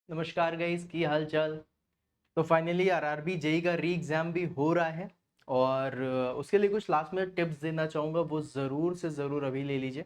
नमस्कार गाइस, की हाल चाल। तो फाइनली आरआरबी जेई का री एग्ज़ाम भी हो रहा है और उसके लिए कुछ लास्ट में टिप्स देना चाहूँगा, वो ज़रूर से ज़रूर अभी ले लीजिए।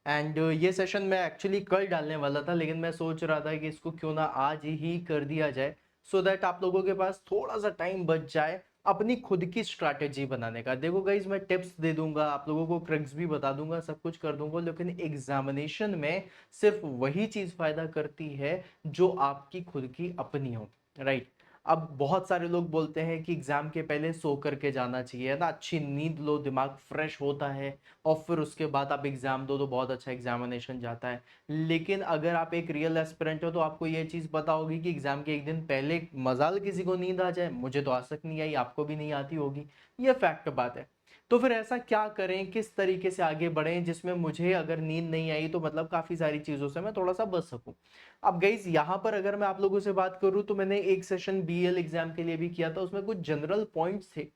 एंड ये सेशन मैं एक्चुअली कल डालने वाला था, लेकिन मैं सोच रहा था कि इसको क्यों ना आज ही कर दिया जाए, सो दैट आप लोगों के पास थोड़ा सा टाइम बच जाए अपनी खुद की स्ट्रैटेजी बनाने का। देखो गाइज, मैं टिप्स दे दूंगा, आप लोगों को ट्रिक्स भी बता दूंगा, सब कुछ कर दूंगा, लेकिन एग्जामिनेशन में सिर्फ वही चीज़ फायदा करती है जो आपकी खुद की अपनी हो, राइट। अब बहुत सारे लोग बोलते हैं कि एग्जाम के पहले सो करके जाना चाहिए ना, अच्छी नींद लो, दिमाग फ्रेश होता है और फिर उसके बाद आप एग्जाम दो तो बहुत अच्छा एग्जामिनेशन जाता है। लेकिन अगर आप एक रियल एस्पिरेंट हो तो आपको ये चीज़ पता होगी कि एग्जाम के एक दिन पहले मजाल किसी को नींद आ जाए, मुझे तो आज तक नहीं आई, आपको भी नहीं आती होगी, ये फैक्ट बात है। तो फिर ऐसा क्या करें, किस तरीके से आगे बढ़ें जिसमें मुझे अगर नींद नहीं आई तो मतलब काफ़ी सारी चीज़ों से मैं थोड़ा सा बच सकूं। अब गाइस, यहाँ पर अगर मैं आप लोगों से बात करूं तो मैंने एक सेशन बीएल एग्जाम के लिए भी किया था, उसमें कुछ जनरल पॉइंट्स थे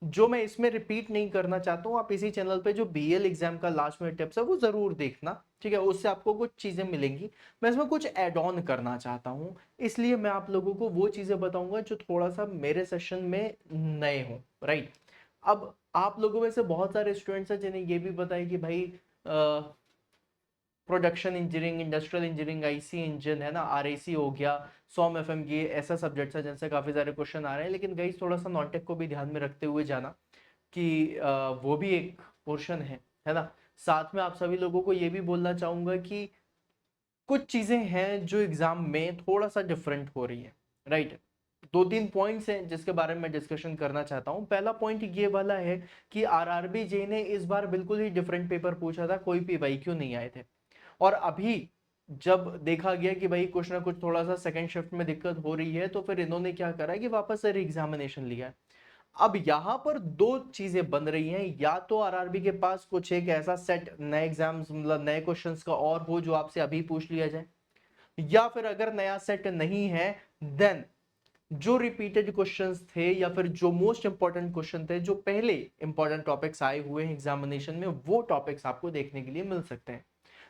जो मैं इसमें रिपीट नहीं करना चाहता हूँ। आप इसी चैनल पे जो बीएल एग्जाम का लास्ट में टिप्स है वो जरूर देखना, ठीक है, उससे आपको कुछ चीजें मिलेंगी। मैं इसमें कुछ एड ऑन करना चाहता हूँ, इसलिए मैं आप लोगों को वो चीजें बताऊंगा जो थोड़ा सा मेरे सेशन में नए हो, राइट। अब आप लोगों में से बहुत सारे स्टूडेंट्स हैं जिन्हें ये भी पता है कि भाई production engineering, industrial engineering, IC engine है ना, आरएसी हो गया, सॉम एफएम की, ऐसा सब्जेक्ट्स है जिनसे काफी सारे क्वेश्चन आ रहे हैं। लेकिन गाइस, थोड़ा सा नॉनटेक को भी ध्यान में रखते हुए जाना कि वो भी एक पोर्शन है ना। साथ में आप सभी लोगों को ये भी बोलना चाहूंगा कि कुछ चीजें हैं जो एग्जाम में थोड़ा सा डिफरेंट हो रही है, राइट। दो तीन पॉइंट्स हैं जिसके बारे में डिस्कशन करना चाहता हूं। पहला पॉइंट ये वाला है कि आरआरबी जे ने इस बार बिल्कुल ही डिफरेंट पेपर पूछा था, कोई पीवाईक्यू नहीं आए थे। और अभी जब देखा गया कि भाई कुछ ना कुछ थोड़ा सा सेकंड शिफ्ट में दिक्कत हो रही है, तो फिर इन्होंने क्या करा कि वापस से एग्जामिनेशन लिया है। अब यहां पर दो चीजें बन रही हैं, या तो आरआरबी के पास कुछ एक ऐसा सेट नए एग्जाम्स, मतलब नए क्वेश्चंस का और हो जो आपसे अभी पूछ लिया जाए, या फिर अगर नया सेट नहीं है, देन जो रिपीटेड क्वेश्चंस थे या फिर जो मोस्ट इंपॉर्टेंट क्वेश्चन थे, जो पहले इंपॉर्टेंट टॉपिक्स आए हुए हैं एग्जामिनेशन में, वो टॉपिक्स आपको देखने के लिए मिल सकते हैं।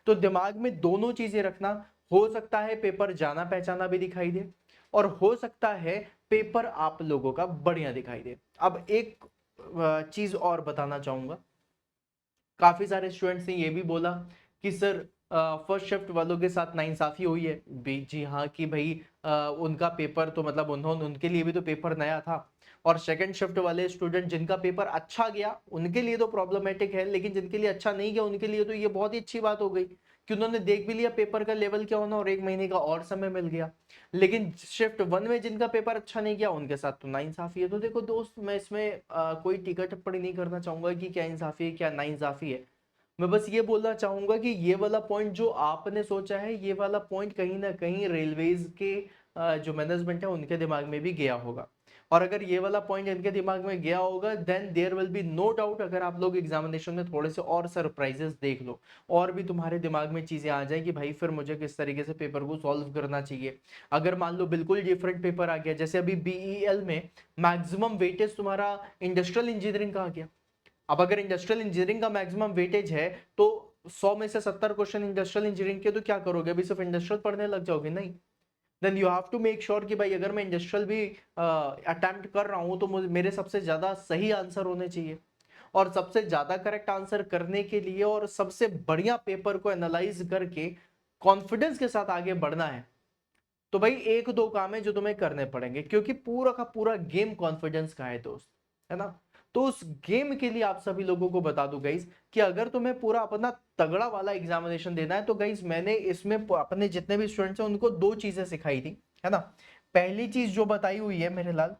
तो दिमाग में दोनों चीजें रखना। हो सकता है पेपर जाना पहचाना भी दिखाई दे, और हो सकता है पेपर आप लोगों का बढ़िया दिखाई दे। अब एक चीज और बताना चाहूंगा, काफी सारे स्टूडेंट्स ने ये भी बोला कि सर फर्स्ट शिफ्ट वालों के साथ नाइंसाफी हुई है। जी हाँ, कि भाई उनका पेपर तो मतलब उन्होंने, उनके लिए भी तो पेपर नया था, और सेकंड शिफ्ट वाले स्टूडेंट जिनका पेपर अच्छा गया उनके लिए तो प्रॉब्लमेटिक है, लेकिन जिनके लिए अच्छा नहीं गया उनके लिए तो ये बहुत ही अच्छी बात हो गई कि उन्होंने देख भी लिया पेपर का लेवल क्या होना, और एक महीने का और समय मिल गया। लेकिन शिफ्ट वन में जिनका पेपर अच्छा नहीं गया उनके साथ तो नाइंसाफी है। तो देखो दोस्त, मैं इसमें कोई टीका टिप्पणी नहीं करना चाहूंगा कि क्या इंसाफी है क्या नाइंसाफी है। मैं बस ये बोलना चाहूंगा कि ये वाला पॉइंट जो आपने सोचा है, ये वाला पॉइंट कहीं ना कहीं रेलवेज के जो मैनेजमेंट है उनके दिमाग में भी गया होगा। और अगर ये वाला पॉइंट इनके दिमाग में गया होगा, then there will be no doubt, अगर आप लोग एग्जामिनेशन में थोड़े से और सरप्राइजेस देख लो, और भी तुम्हारे दिमाग में चीजें आ जाए कि भाई फिर मुझे किस तरीके से पेपर को सॉल्व करना चाहिए। अगर मान लो बिल्कुल डिफरेंट पेपर आ गया, जैसे अभी बीईएल में मैक्सिमम वेटेज तुम्हारा इंडस्ट्रियल इंजीनियरिंग का आ गया। अब अगर इंडस्ट्रियल इंजीनियरिंग का मैक्सिमम वेटेज है तो 100 में से 70 क्वेश्चन इंडस्ट्रियल इंजीनियरिंग के, तो क्या करोगे, अभी सिर्फ इंडस्ट्रियल पढ़ने लग जाओगे? नहीं। Then you have to make sure कि भाई अगर मैं इंडस्ट्रियल भी अटेम्प्ट कर रहा हूं तो मुझे, मेरे सबसे ज्यादा सही आंसर होने चाहिए। और सबसे ज्यादा करेक्ट आंसर करने के लिए और सबसे बढ़िया पेपर को एनालाइज करके कॉन्फिडेंस के साथ आगे बढ़ना है, तो भाई एक दो काम है जो तुम्हें करने पड़ेंगे, क्योंकि पूरा का पूरा गेम कॉन्फिडेंस का है दोस्त, है ना। तो उस गेम के लिए आप सभी लोगों को बता दूं गाइस, कि अगर तुम्हें पूरा अपना तगड़ा वाला एग्जामिनेशन देना है तो गाइस, मैंने इसमें अपने जितने भी स्टूडेंट्स हैं उनको दो चीजें सिखाई थी, है ना। पहली चीज जो बताई हुई है मेरे लाल,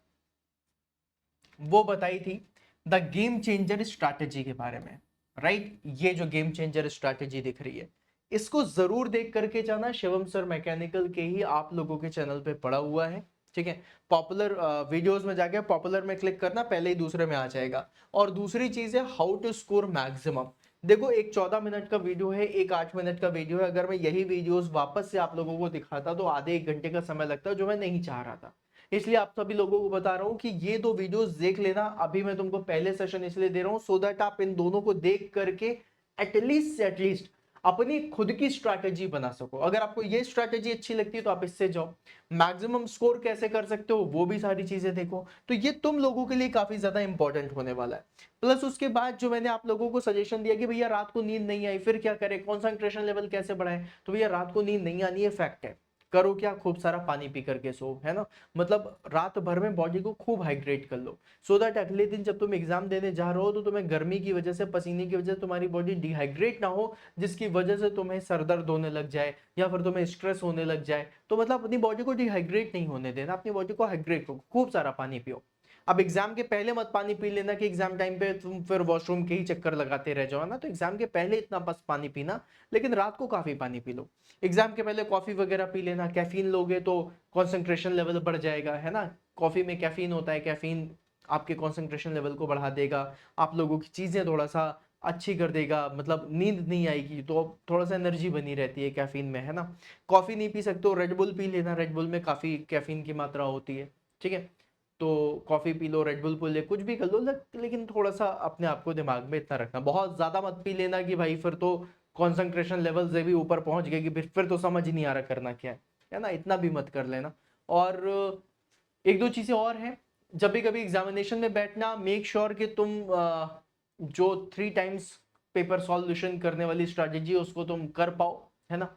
वो बताई थी द गेम चेंजर स्ट्रैटेजी के बारे में, राइट। ये जो गेम चेंजर स्ट्रैटेजी दिख रही है, इसको जरूर देख करके जाना। शिवम सर मैकेनिकल के ही आप लोगों के चैनल पे पड़ा हुआ है, ठीक है। पॉपुलर वीडियोस में जाके पॉपुलर में क्लिक करना, पहले ही दूसरे में आ जाएगा। और दूसरी चीज है हाउ टू स्कोर मैक्सिमम। देखो, एक 14 मिनट का वीडियो है, एक 8 मिनट का वीडियो है, अगर मैं यही वीडियोस वापस से आप लोगों को दिखाता तो आधे एक घंटे का समय लगता, जो मैं नहीं चाह रहा था। इसलिए आप सभी लोगों को बता रहा हूं कि ये दो वीडियोस देख लेना। अभी मैं तुमको पहले सेशन इसलिए दे रहा हूं सो दैट आप इन दोनों को देख करके एटलीस्ट से एटलीस्ट अपनी खुद की स्ट्रैटेजी बना सको। अगर आपको ये स्ट्रैटेजी अच्छी लगती है तो आप इससे जाओ। मैक्सिमम स्कोर कैसे कर सकते हो वो भी सारी चीजें देखो। तो ये तुम लोगों के लिए काफी ज्यादा इंपॉर्टेंट होने वाला है। प्लस उसके बाद जो मैंने आप लोगों को सजेशन दिया कि भैया रात को नींद नहीं आई फिर क्या करें, कॉन्सेंट्रेशन लेवल कैसे बढ़ाएं, तो भैया रात को नींद नहीं आनी है फैक्ट है, करो क्या, खूब सारा पानी पी करके सो, है ना। मतलब रात भर में बॉडी को खूब हाइड्रेट कर लो, सो दैट अगले दिन जब तुम एग्जाम देने जा रहे हो तो तुम्हें गर्मी की वजह से, पसीने की वजह से तुम्हारी बॉडी डिहाइड्रेट ना हो, जिसकी वजह से तुम्हें सर दर्द होने लग जाए या फिर तुम्हें स्ट्रेस होने लग जाए। तो मतलब अपनी बॉडी को डिहाइड्रेट नहीं होने देना, अपनी बॉडी को हाइड्रेट करो, खूब सारा पानी पियो। अब एग्जाम के पहले मत पानी पी लेना कि एग्जाम टाइम पे तुम फिर वॉशरूम के ही चक्कर लगाते रह जाओ ना, तो एग्जाम के पहले इतना बस पानी पीना, लेकिन रात को काफी पानी पी लो। एग्जाम के पहले कॉफी वगैरह पी लेना, कैफीन लोगे तो कंसंट्रेशन लेवल बढ़ जाएगा, है ना। कॉफी में कैफीन होता है, कैफीन आपके कंसंट्रेशन लेवल को बढ़ा देगा, आप लोगों की चीजें थोड़ा सा अच्छी कर देगा, मतलब नींद नहीं आएगी तो थोड़ा सा एनर्जी बनी रहती है कैफीन में, है ना। कॉफी नहीं पी सकते हो, रेड बुल पी लेना, रेड बुल में काफी कैफीन की मात्रा होती है, ठीक है। तो coffee P low, red bull P ले, कुछ भी कर लो, लेकिन थोड़ा सा अपने आप को दिमाग में इतना रखना, बहुत ज्यादा मत पी लेना कि भाई फिर तो कंसंट्रेशन लेवल से भी ऊपर पहुंच गए कि फिर तो समझ ही नहीं आ रहा करना क्या है ना, इतना भी मत कर लेना। और एक दो चीजें और हैं, जब भी कभी एग्जामिनेशन में बैठना, मेक श्योर कि तुम जो 3 टाइम्स पेपर सॉल्यूशन करने वाली स्ट्रैटेजी है उसको तुम कर पाओ, है ना।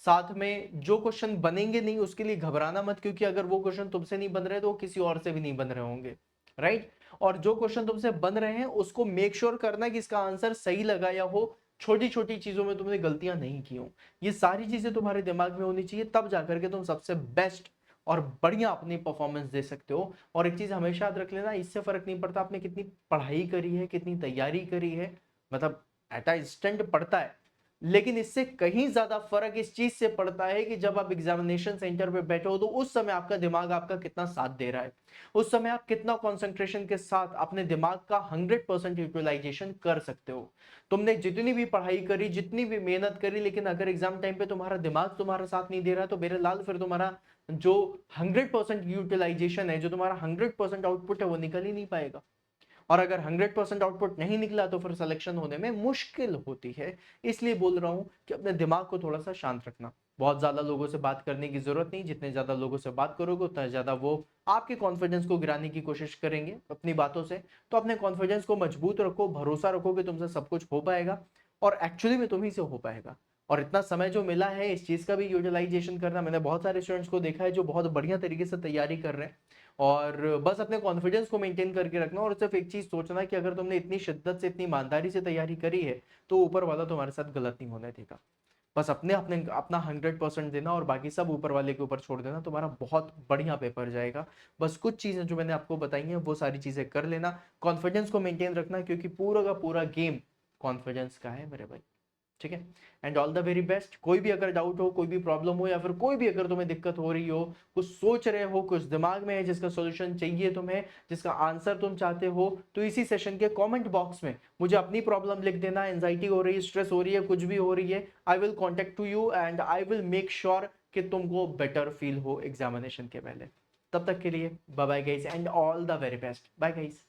साथ में जो क्वेश्चन बनेंगे नहीं उसके लिए घबराना मत, क्योंकि अगर वो क्वेश्चन तुमसे नहीं बन रहे तो वो किसी और से भी नहीं बन रहे होंगे, राइट। और जो क्वेश्चन तुमसे बन रहे हैं उसको मेक श्योर करना कि इसका आंसर सही लगाया हो, छोटी छोटी चीजों में तुमने गलतियां नहीं की हो, ये सारी चीजें तुम्हारे दिमाग में होनी चाहिए, तब जाकर के तुम सबसे बेस्ट और बढ़िया अपनी परफॉर्मेंस दे सकते हो। और एक चीज हमेशा याद रख लेना, इससे फर्क नहीं पड़ता आपने कितनी पढ़ाई करी है, कितनी तैयारी करी है, मतलब एट इंस्टेंट पड़ता है, लेकिन इससे कहीं ज्यादा फर्क इस चीज से पड़ता है कि जब आप एग्जामिनेशन सेंटर पे बैठे हो तो उस समय आपका दिमाग आपका कितना साथ दे रहा है, उस समय आप कितना कंसंट्रेशन के साथ अपने दिमाग का 100% यूटिलाइजेशन कर सकते हो। तुमने जितनी भी पढ़ाई करी, जितनी भी मेहनत करी, लेकिन अगर एग्जाम टाइम पे तुम्हारा दिमाग तुम्हारा साथ नहीं दे रहा तो मेरे लाल फिर तुम्हारा जो 100% यूटिलाइजेशन है, जो तुम्हारा 100% आउटपुट है, वो निकल ही नहीं पाएगा। और अगर 100% आउटपुट नहीं निकला तो फिर सिलेक्शन होने में मुश्किल होती है। इसलिए बोल रहा हूं कि अपने दिमाग को थोड़ा सा शांत रखना, बहुत ज्यादा लोगों से बात करने की जरूरत नहीं, जितने ज्यादा लोगों से बात करोगे उतना ज्यादा वो आपके कॉन्फिडेंस को गिराने की कोशिश करेंगे अपनी बातों से। तो अपने कॉन्फिडेंस को मजबूत रखो, भरोसा रखो कि तुमसे सब कुछ हो पाएगा, और एक्चुअली में तुम्ही से हो पाएगा। और इतना समय जो मिला है इस चीज का भी यूटिलाइजेशन करना, मैंने बहुत सारे स्टूडेंट्स को देखा है जो बहुत बढ़िया तरीके से तैयारी कर रहे हैं। और बस अपने कॉन्फिडेंस को मेंटेन करके रखना, और सिर्फ एक चीज सोचना कि अगर तुमने इतनी शिद्दत से, इतनी ईमानदारी से तैयारी करी है तो ऊपर वाला तुम्हारे साथ गलत नहीं होने देगा। बस अपने अपने अपना 100% देना और बाकी सब ऊपर वाले के ऊपर छोड़ देना, तुम्हारा बहुत बढ़िया पेपर जाएगा। बस कुछ चीजें जो मैंने आपको बताई हैं वो सारी चीजें कर लेना, कॉन्फिडेंस को मेंटेन रखना, क्योंकि पूरा का पूरा गेम कॉन्फिडेंस का है मेरे भाई, ठीक है। And all the very best. कोई भी अगर डाउट हो, कोई भी प्रॉब्लम हो, या फिर कोई भी अगर तुम्हें दिक्कत हो रही हो, कुछ सोच रहे हो, कुछ दिमाग में है जिसका सॉल्यूशन चाहिए तुम्हें, जिसका आंसर तुम चाहते हो, तो इसी सेशन के कमेंट बॉक्स में मुझे अपनी प्रॉब्लम लिख देना, एंजाइटी हो रही है, स्ट्रेस हो रही है, कुछ भी हो रही है, I will contact to you and I will make sure कि तुमको बेटर फील हो एग्जामिनेशन के पहले। तब तक के लिए bye bye guys and all the very best, bye guys.